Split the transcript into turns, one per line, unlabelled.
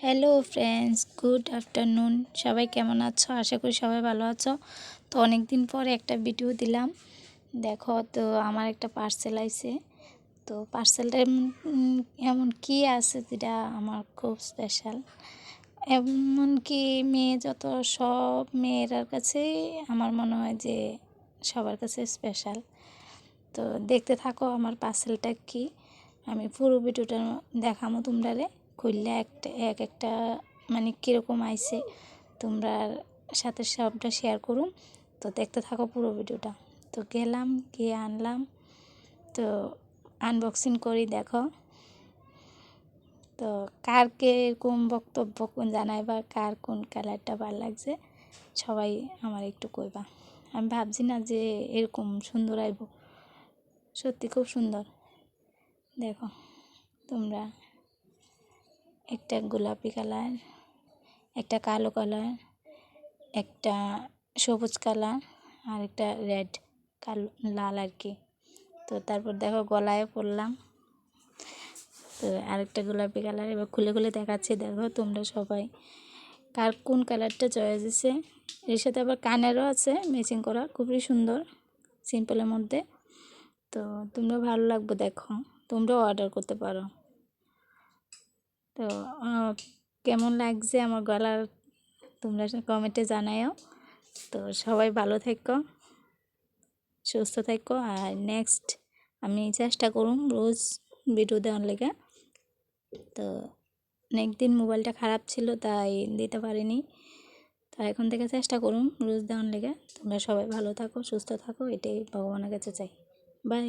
Hello friends, good afternoon. সবাই কেমন আছো? আশা করি সবাই ভালো আছো। তো অনেক দিন পরে একটা ভিডিও দিলাম। দেখো, তো আমার একটা পার্সেল আইছে। তো পার্সেলটা এমন কি আছে যেটা আমার খুব স্পেশাল। এমনকি মেয়ে যত সব মেয়েরার কাছেই আমার মনে হয় যে সবার কাছে স্পেশাল। তো দেখতে থাকো আমার পার্সেলটা কি। আমি পুরো ভিডিওটা দেখামো তোমরারে খুললে একটা মানে কীরকম আইছে তোমরা সাথে সবটা শেয়ার করুম। তো দেখতে থাকো পুরো ভিডিওটা। তো গেলাম, গিয়ে আনলাম। তো আনবক্সিং করি, দেখো। তো কার কীরকম বক্তব্য জানাই বা কার কোন কালারটা ভালো লাগছে সবাই আমার একটু কইবা। আমি ভাবছি না যে এরকম সুন্দর আইব, সত্যি খুব সুন্দর। দেখো তোমরা, একটা গোলাপি কালার, একটা কালো কালার, একটা সবুজ কালার, আর একটা রেড কালো লাল আর কি। তো তারপর দেখো গলায় পরলাম। তো আরেকটা গোলাপি কালার। এবার খুলে খুলে দেখাচ্ছি, দেখো তোমরা সবাই কার কোন কালারটা চয়েস দিছে। এর সাথে আবার কানেরও আছে ম্যাচিং করা, খুবই সুন্দর, সিম্পলের মধ্যে। তো তোমরা ভালো লাগবে, দেখো তোমরাও অর্ডার করতে পারো। তো কেমন লাগছে আমার গলার তোমরা কমেন্টে জানাও। তো সবাই ভালো থেকো, সুস্থ থেকো। আর নেক্সট আমি চেষ্টা করুম রোজ ভিডিও দেওয়ার লেগে। তো অনেক দিন মোবাইলটা খারাপ ছিল তাই দিতে পারিনি। তো এখন থেকে চেষ্টা করুম রোজ দেওয়ার লেগে। তোমরা সবাই ভালো থাকো, সুস্থ থাকো, এটাই ভগবানের কাছে চাই। বাই।